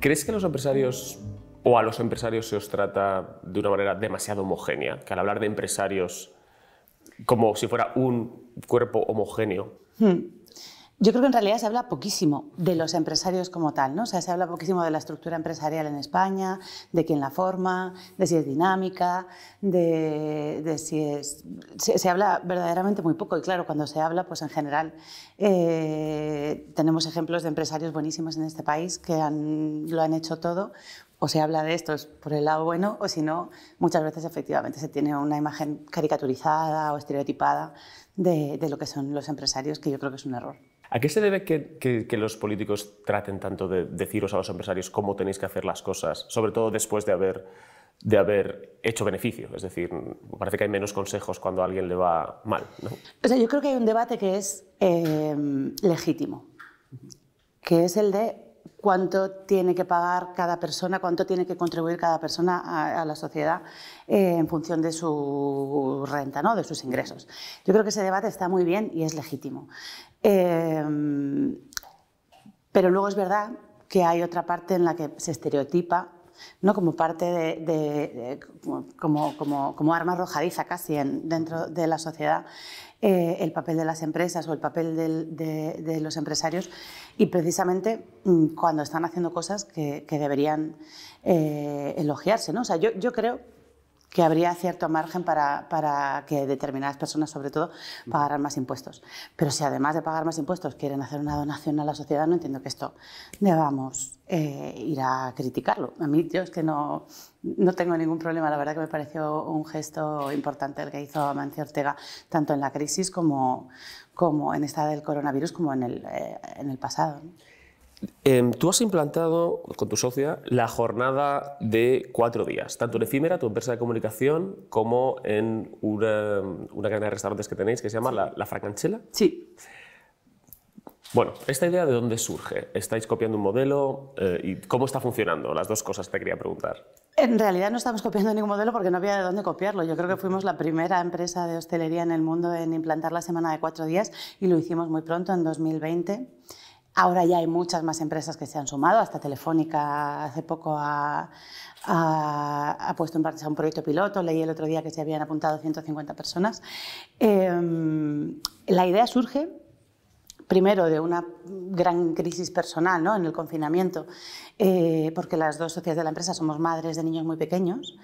¿Crees que los empresarios o a los empresarios se os trata de una manera demasiado homogénea? Que al hablar de empresarios como si fuera un cuerpo homogéneo. Yo creo que en realidad se habla poquísimo de los empresarios como tal, ¿no? O sea, se habla poquísimo de la estructura empresarial en España, de quién la forma, de si es dinámica, de si es... Se habla verdaderamente muy poco y claro, cuando se habla, pues en general tenemos ejemplos de empresarios buenísimos en este país que lo han hecho todo. O se habla de estos por el lado bueno o si no, muchas veces efectivamente se tiene una imagen caricaturizada o estereotipada de lo que son los empresarios, que yo creo que es un error. ¿A qué se debe que los políticos traten tanto de deciros a los empresarios cómo tenéis que hacer las cosas, sobre todo después de haber hecho beneficio? Es decir, parece que hay menos consejos cuando a alguien le va mal, ¿no? O sea, yo creo que hay un debate que es legítimo, que es el de cuánto tiene que pagar cada persona, cuánto tiene que contribuir cada persona a la sociedad en función de su renta, ¿no? De sus ingresos. Yo creo que ese debate está muy bien y es legítimo. Pero luego es verdad que hay otra parte en la que se estereotipa, ¿no? Como parte como arma arrojadiza casi dentro de la sociedad, el papel de las empresas o el papel de los empresarios y precisamente cuando están haciendo cosas que deberían elogiarse, ¿no? O sea, yo creo que habría cierto margen para que determinadas personas, sobre todo, pagaran más impuestos. Pero si además de pagar más impuestos quieren hacer una donación a la sociedad, no entiendo que esto debamos ir a criticarlo. A mí, yo es que no tengo ningún problema. La verdad que me pareció un gesto importante el que hizo Amancio Ortega, tanto en la crisis como en esta del coronavirus, como en el pasado, ¿no? Tú has implantado con tu socia la jornada de 4 días, tanto en Efímera, tu empresa de comunicación, como en una cadena de restaurantes que tenéis que se llama La Fracanchela. Sí. Bueno, ¿esta idea de dónde surge? ¿Estáis copiando un modelo? ¿Y cómo está funcionando? Las dos cosas te quería preguntar. En realidad no estamos copiando ningún modelo porque no había de dónde copiarlo. Yo creo que fuimos la primera empresa de hostelería en el mundo en implantar la semana de 4 días y lo hicimos muy pronto, en 2020. Ahora ya hay muchas más empresas que se han sumado, hasta Telefónica hace poco ha puesto en marcha un proyecto piloto, leí el otro día que se habían apuntado 150 personas. La idea surge primero de una gran crisis personal, ¿no? En el confinamiento, porque las dos socias de la empresa somos madres de niños muy pequeños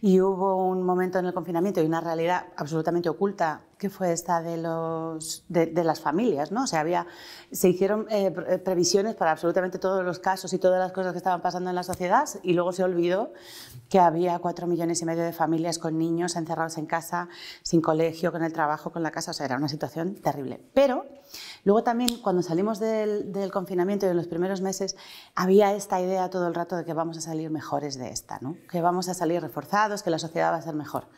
y hubo un momento en el confinamiento y una realidad absolutamente oculta que fue esta de las familias, ¿no? O sea, se hicieron previsiones para absolutamente todos los casos y todas las cosas que estaban pasando en la sociedad y luego se olvidó que había 4,5 millones de familias con niños encerrados en casa, sin colegio, con el trabajo, con la casa. O sea, era una situación terrible. Pero luego también, cuando salimos del confinamiento y en los primeros meses, había esta idea todo el rato de que vamos a salir mejores de esta, ¿no? Que vamos a salir reforzados, que la sociedad va a ser mejor.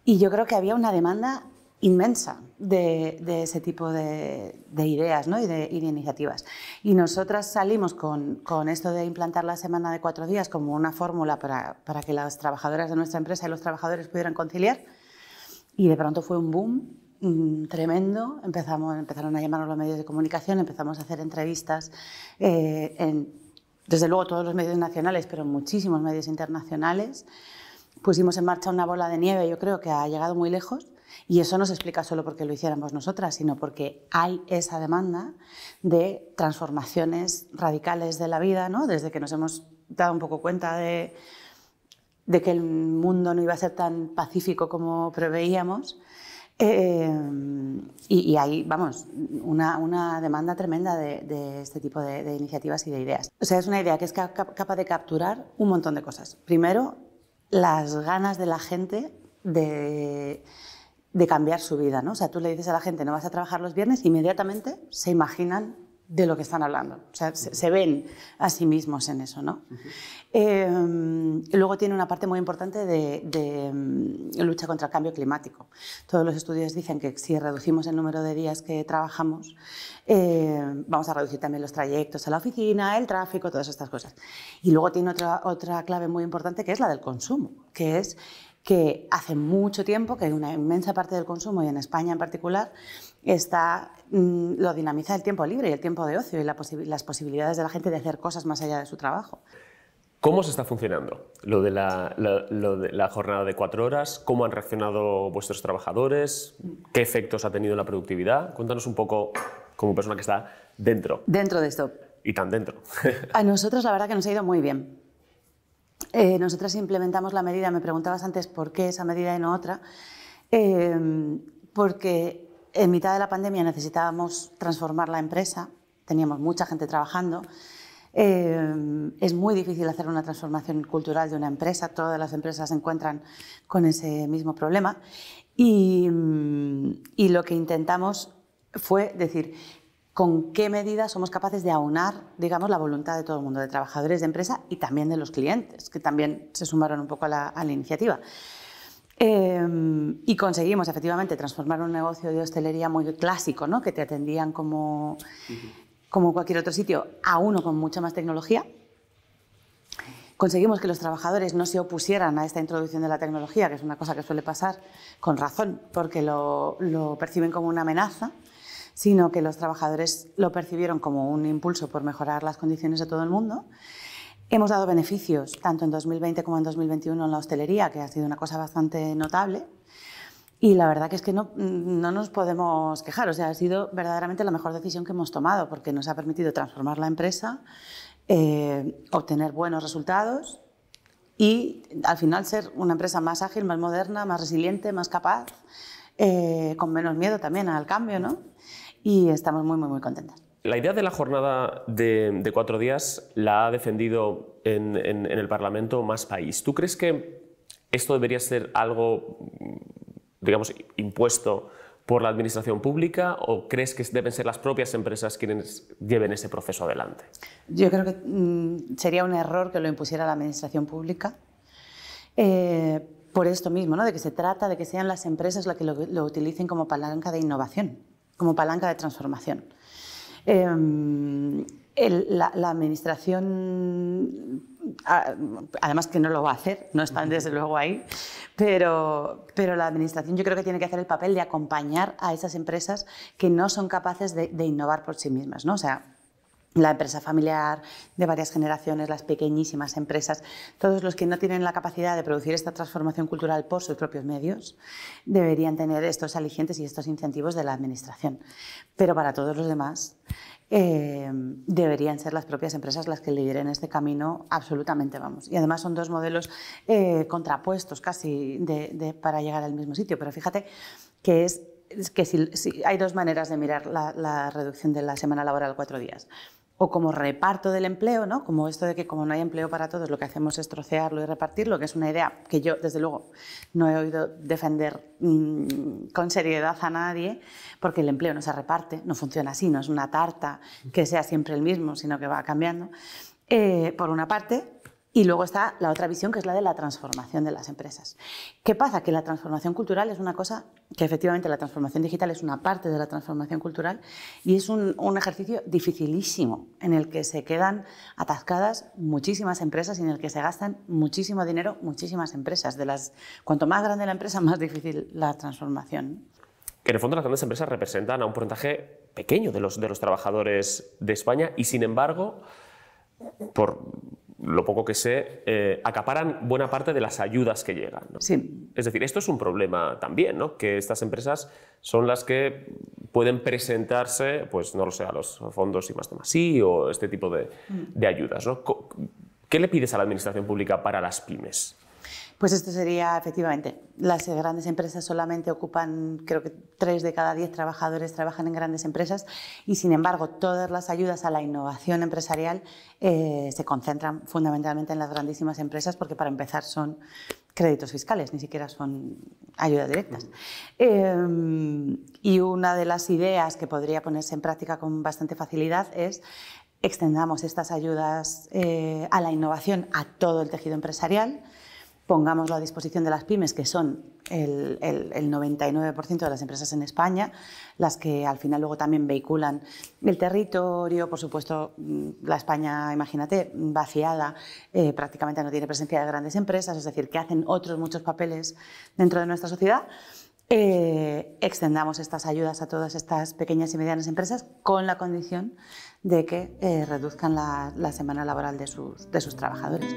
Y yo creo que había una demanda inmensa de ese tipo de ideas, ¿no? y de iniciativas. Y nosotras salimos con esto de implantar la semana de 4 días como una fórmula para que las trabajadoras de nuestra empresa y los trabajadores pudieran conciliar. Y de pronto fue un boom tremendo. Empezaron a llamarnos los medios de comunicación, empezamos a hacer entrevistas desde luego todos los medios nacionales, pero muchísimos medios internacionales. Pusimos en marcha una bola de nieve, yo creo que ha llegado muy lejos. Y eso no se explica solo porque lo hiciéramos nosotras, sino porque hay esa demanda de transformaciones radicales de la vida, ¿no? Desde que nos hemos dado un poco cuenta de que el mundo no iba a ser tan pacífico como preveíamos. Y hay, vamos, una demanda tremenda de este tipo de iniciativas y de ideas. O sea, es una idea que es capaz de capturar un montón de cosas. Primero, las ganas de la gente de cambiar su vida, ¿no? O sea, tú le dices a la gente no vas a trabajar los viernes, inmediatamente se imaginan de lo que están hablando. O sea, se ven a sí mismos en eso, ¿no? Luego tiene una parte muy importante de lucha contra el cambio climático. Todos los estudios dicen que si reducimos el número de días que trabajamos, vamos a reducir también los trayectos a la oficina, el tráfico, todas estas cosas. Y luego tiene otra clave muy importante que es la del consumo, que es que hace mucho tiempo que una inmensa parte del consumo, y en España en particular, lo dinamiza el tiempo libre y el tiempo de ocio y las posibilidades de la gente de hacer cosas más allá de su trabajo. ¿Cómo se está funcionando lo de la jornada de 4 horas? ¿Cómo han reaccionado vuestros trabajadores? ¿Qué efectos ha tenido en la productividad? Cuéntanos un poco, como persona que está dentro. Dentro de esto. Y tan dentro. A nosotros la verdad que nos ha ido muy bien. Nosotras implementamos la medida, me preguntabas antes por qué esa medida y no otra, porque en mitad de la pandemia necesitábamos transformar la empresa, teníamos mucha gente trabajando. Es muy difícil hacer una transformación cultural de una empresa, todas las empresas se encuentran con ese mismo problema y lo que intentamos fue decir con qué medidas somos capaces de aunar, digamos, la voluntad de todo el mundo, de trabajadores de empresa y también de los clientes, que también se sumaron un poco a la iniciativa. Y conseguimos efectivamente transformar un negocio de hostelería muy clásico, ¿no? Que te atendían como cualquier otro sitio, a uno con mucha más tecnología. Conseguimos que los trabajadores no se opusieran a esta introducción de la tecnología, que es una cosa que suele pasar con razón, porque lo perciben como una amenaza, sino que los trabajadores lo percibieron como un impulso por mejorar las condiciones de todo el mundo. Hemos dado beneficios tanto en 2020 como en 2021 en la hostelería, que ha sido una cosa bastante notable. Y la verdad que es que no nos podemos quejar, o sea, ha sido verdaderamente la mejor decisión que hemos tomado porque nos ha permitido transformar la empresa, obtener buenos resultados y al final ser una empresa más ágil, más moderna, más resiliente, más capaz, con menos miedo también al cambio, ¿no? Y estamos muy, muy, muy contentas. La idea de la jornada de 4 días la ha defendido en el Parlamento Más País. ¿Tú crees que esto debería ser algo, digamos, impuesto por la administración pública o crees que deben ser las propias empresas quienes lleven ese proceso adelante? Yo creo que sería un error que lo impusiera la administración pública. Por esto mismo, ¿no? De que se trata de que sean las empresas las que lo utilicen como palanca de innovación, como palanca de transformación. La administración, además que no lo va a hacer, no están desde luego ahí, pero la administración yo creo que tiene que hacer el papel de acompañar a esas empresas que no son capaces de innovar por sí mismas, ¿no? O sea, la empresa familiar de varias generaciones, las pequeñísimas empresas, todos los que no tienen la capacidad de producir esta transformación cultural por sus propios medios, deberían tener estos alicientes y estos incentivos de la administración. Pero para todos los demás, deberían ser las propias empresas las que lideren este camino absolutamente, vamos. Y además son dos modelos contrapuestos casi para llegar al mismo sitio. Pero fíjate que es que si hay dos maneras de mirar la reducción de la semana laboral a 4 días. O como reparto del empleo, ¿no? Como esto de que como no hay empleo para todos, lo que hacemos es trocearlo y repartirlo, que es una idea que yo, desde luego, no he oído defender con seriedad a nadie, porque el empleo no se reparte, no funciona así, no es una tarta que sea siempre el mismo, sino que va cambiando, por una parte. Y luego está la otra visión, que es la de la transformación de las empresas. ¿Qué pasa? Que la transformación cultural es una cosa, que efectivamente la transformación digital es una parte de la transformación cultural y es un ejercicio dificilísimo en el que se quedan atascadas muchísimas empresas y en el que se gastan muchísimo dinero muchísimas empresas. Cuanto más grande la empresa, más difícil la transformación. En el fondo, las grandes empresas representan a un porcentaje pequeño de los trabajadores de España y, sin embargo, por lo poco que sé, acaparan buena parte de las ayudas que llegan, ¿no? Sí. Es decir, esto es un problema también, ¿no? Que estas empresas son las que pueden presentarse, pues no lo sé, a los fondos I+D+I o este tipo de ayudas, ¿no? ¿Qué le pides a la administración pública para las pymes? Pues esto sería, efectivamente, las grandes empresas solamente ocupan, creo que 3 de cada 10 trabajadores trabajan en grandes empresas y, sin embargo, todas las ayudas a la innovación empresarial se concentran fundamentalmente en las grandísimas empresas porque, para empezar, son créditos fiscales, ni siquiera son ayudas directas. Y una de las ideas que podría ponerse en práctica con bastante facilidad es extendamos estas ayudas a la innovación a todo el tejido empresarial. pongámoslo a disposición de las pymes, que son el 99% de las empresas en España, las que al final luego también vehiculan el territorio. Por supuesto, la España, imagínate, vaciada, prácticamente no tiene presencia de grandes empresas, es decir, que hacen otros muchos papeles dentro de nuestra sociedad. Extendamos estas ayudas a todas estas pequeñas y medianas empresas con la condición de que reduzcan la semana laboral de sus trabajadores.